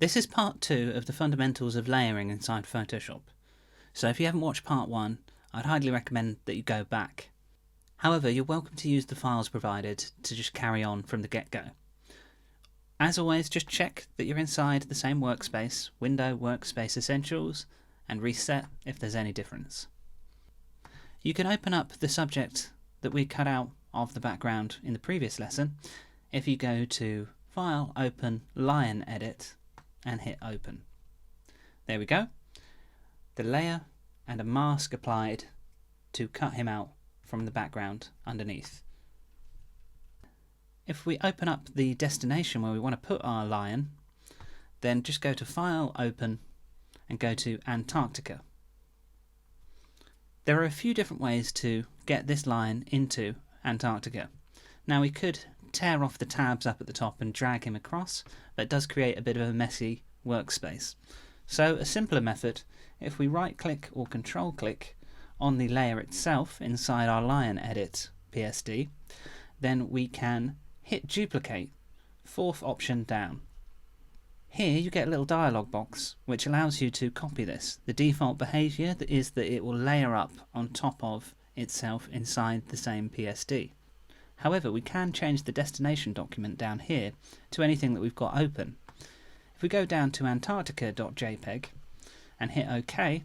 This is part 2 of the fundamentals of layering inside Photoshop. So if you haven't watched part 1, I'd highly recommend that you go back. However, you're welcome to use the files provided to just carry on from the get-go. As always, just check that you're inside the same workspace, Window Workspace Essentials, and reset if there's any difference. You can open up the subject that we cut out of the background in the previous lesson if you go to File, Open, Lion Edit, and hit Open. There we go. The layer and a mask applied to cut him out from the background underneath. If we open up the destination where we want to put our lion, then just go to File, Open, and go to Antarctica. There are a few different ways to get this lion into Antarctica. Now we could tear off the tabs up at the top and drag him across, but it does create a bit of a messy workspace. So a simpler method, if we right click or control click on the layer itself inside our lion edit PSD, then we can hit duplicate, fourth option down. Here you get a little dialog box which allows you to copy this. The default behavior is that it will layer up on top of itself inside the same PSD. However, we can change the destination document down here to anything that we've got open. If we go down to Antarctica.jpg and hit OK,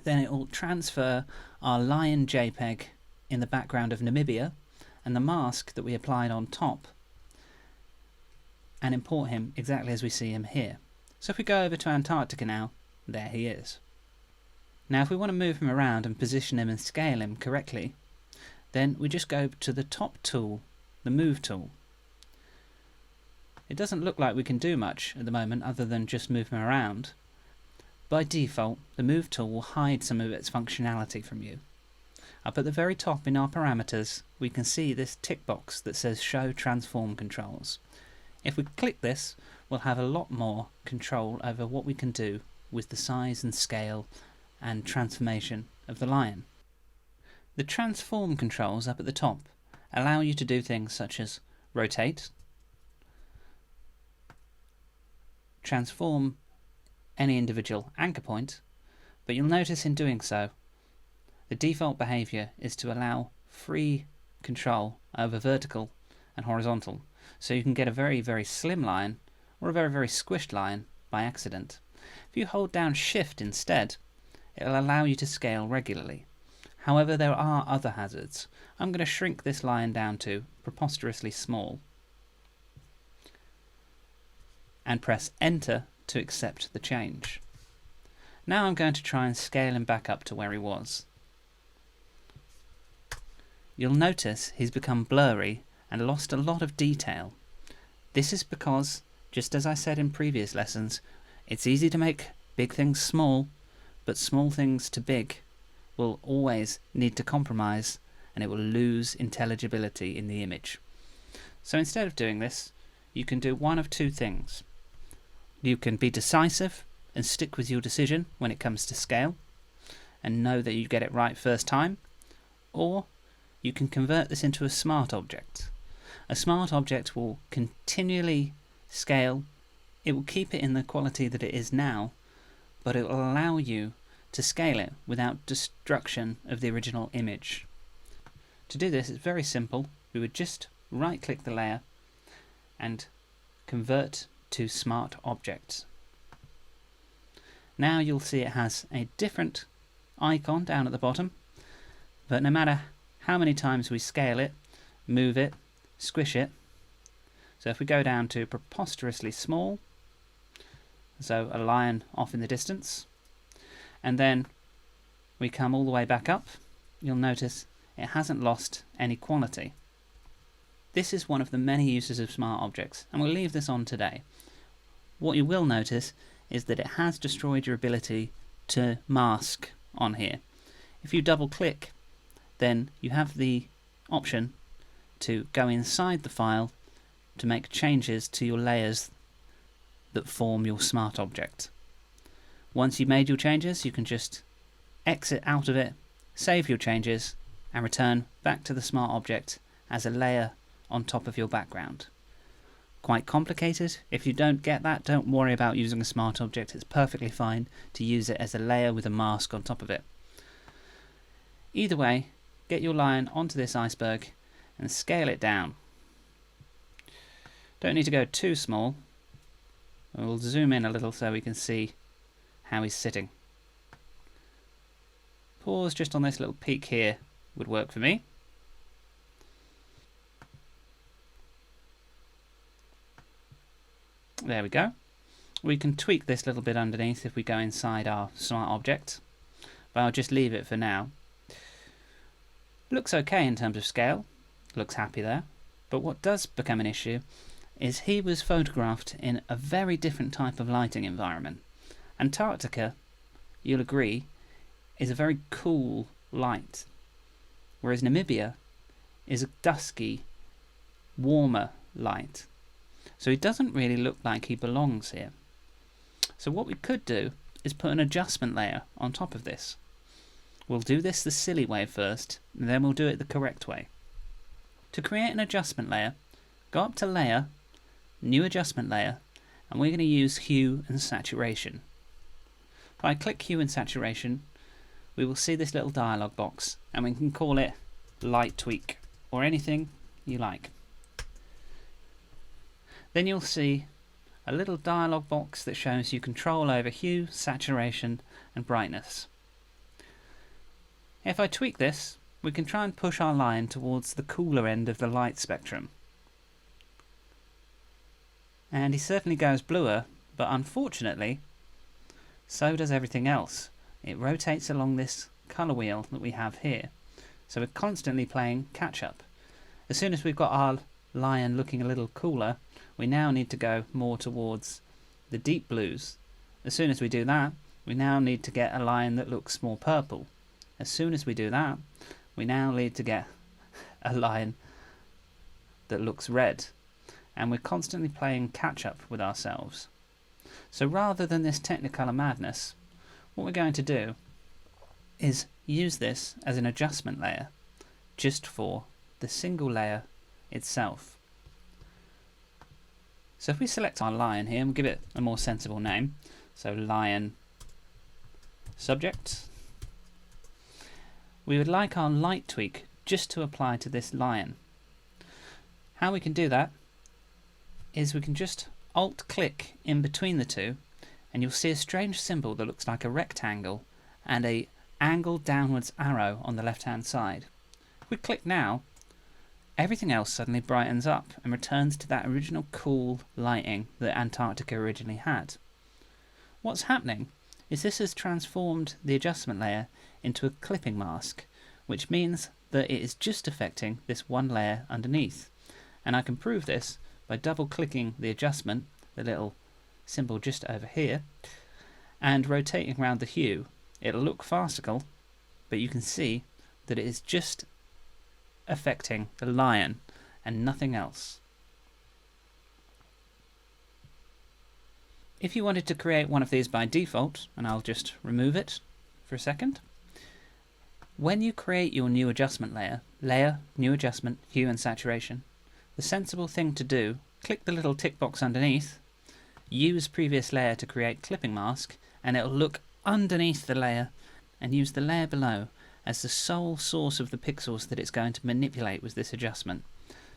then it will transfer our lion JPEG in the background of Namibia and the mask that we applied on top and import him exactly as we see him here. So if we go over to Antarctica now, there he is. Now if we want to move him around and position him and scale him correctly, then we just go to the top tool, the Move tool. It doesn't look like we can do much at the moment other than just move him around. By default, the Move tool will hide some of its functionality from you. Up at the very top in our parameters, we can see this tick box that says Show Transform Controls. If we click this, we'll have a lot more control over what we can do with the size and scale and transformation of the lion. The transform controls up at the top allow you to do things such as rotate, transform any individual anchor point, but you'll notice in doing so, the default behavior is to allow free control over vertical and horizontal, so you can get a very, very slim line or a very, very squished line by accident. If you hold down Shift instead, it'll allow you to scale regularly. However, there are other hazards. I'm going to shrink this lion down to preposterously small and press Enter to accept the change. Now I'm going to try and scale him back up to where he was. You'll notice he's become blurry and lost a lot of detail. This is because, just as I said in previous lessons, it's easy to make big things small, but small things to big will always need to compromise and it will lose intelligibility in the image. So instead of doing this, you can do one of two things. You can be decisive and stick with your decision when it comes to scale and know that you get it right first time, or you can convert this into a smart object. A smart object will continually scale, it will keep it in the quality that it is now, but it will allow you to scale it without destruction of the original image. To do this, it's very simple. We would just right click the layer and convert to smart objects. Now you'll see it has a different icon down at the bottom, but no matter how many times we scale it, move it, squish it, so if we go down to preposterously small, so a lion off in the distance, and then we come all the way back up, you'll notice it hasn't lost any quality. This is one of the many uses of smart objects, and we'll leave this on today. What you will notice is that it has destroyed your ability to mask on here. If you double click, then you have the option to go inside the file to make changes to your layers that form your smart object. Once you've made your changes, you can just exit out of it, save your changes, and return back to the smart object as a layer on top of your background. quite complicated. If you don't get that, don't worry about using a smart object. It's perfectly fine to use it as a layer with a mask on top of it. Either way, get your line onto this iceberg and scale it down. Don't need to go too small. We'll zoom in a little so we can see how he's sitting. Pause just on this little peak here would work for me. There we go. We can tweak this little bit underneath if we go inside our smart object, but I'll just leave it for now. Looks okay in terms of scale, looks happy there, but what does become an issue is he was photographed in a very different type of lighting environment. Antarctica, you'll agree, is a very cool light, whereas Namibia is a dusky, warmer light. So he doesn't really look like he belongs here. So what we could do is put an adjustment layer on top of this. We'll do this the silly way first, and then we'll do it the correct way. To create an adjustment layer, go up to Layer, New Adjustment Layer, and we're going to use Hue and Saturation. If I click Hue and Saturation, we will see this little dialog box, and we can call it Light Tweak, or anything you like. Then you'll see a little dialog box that shows you control over hue, saturation and brightness. If I tweak this, we can try and push our line towards the cooler end of the light spectrum. And he certainly goes bluer, but unfortunately, so does everything else. It rotates along this colour wheel that we have here. So we're constantly playing catch up. As soon as we've got our lion looking a little cooler, we now need to go more towards the deep blues. As soon as we do that, we now need to get a line that looks more purple. As soon as we do that, we now need to get a line that looks red. And we're constantly playing catch up with ourselves. So rather than this Technicolor madness, what we're going to do is use this as an adjustment layer just for the single layer itself. So if we select our lion here and give it a more sensible name, so lion subject, we would like our light tweak just to apply to this lion. How we can do that is we can just alt-click in between the two, and you'll see a strange symbol that looks like a rectangle and a angled downwards arrow on the left-hand side. If we click now, everything else suddenly brightens up and returns to that original cool lighting that Antarctica originally had. What's happening is this has transformed the adjustment layer into a clipping mask, which means that it is just affecting this one layer underneath. And I can prove this by double clicking the adjustment, the little symbol just over here, and rotating around the hue. It'll look farcical, but you can see that it is just affecting the lion and nothing else. If you wanted to create one of these by default, and I'll just remove it for a second, when you create your new adjustment layer, Layer, New Adjustment, Hue and Saturation, the sensible thing to do, click the little tick box underneath, use Previous Layer to create Clipping Mask, and it'll look underneath the layer, and use the layer below as the sole source of the pixels that it's going to manipulate with this adjustment.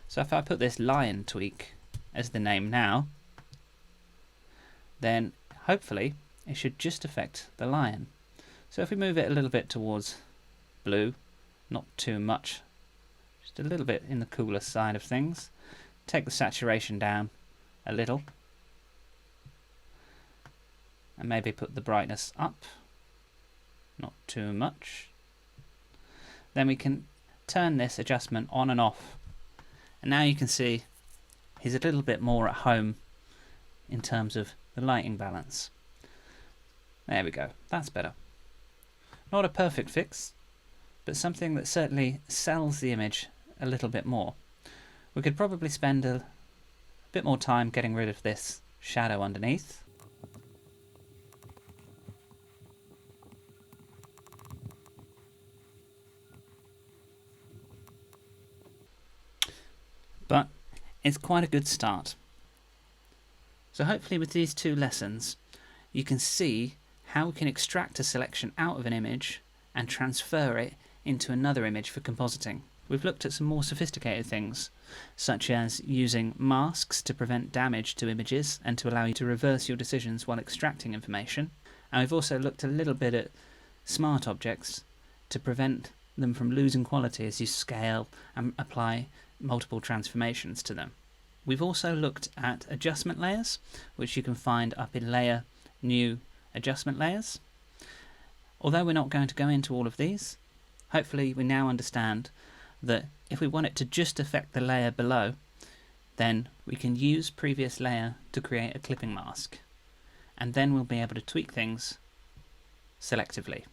So if I put this lion tweak as the name now, then hopefully it should just affect the lion. So if we move it a little bit towards blue, not too much, just a little bit in the cooler side of things, take the saturation down a little, and maybe put the brightness up, not too much. Then we can turn this adjustment on and off, and now you can see he's a little bit more at home in terms of the lighting balance. There we go, that's better. Not a perfect fix, but something that certainly sells the image a little bit more. We could probably spend a bit more time getting rid of this shadow underneath. But it's quite a good start. So hopefully with these two lessons, you can see how we can extract a selection out of an image and transfer it into another image for compositing. We've looked at some more sophisticated things, such as using masks to prevent damage to images and to allow you to reverse your decisions while extracting information. And we've also looked a little bit at smart objects to prevent them from losing quality as you scale and apply multiple transformations to them. We've also looked at adjustment layers, which you can find up in Layer, New, Adjustment Layers. Although we're not going to go into all of these, hopefully we now understand that if we want it to just affect the layer below, then we can use previous layer to create a clipping mask, and then we'll be able to tweak things selectively.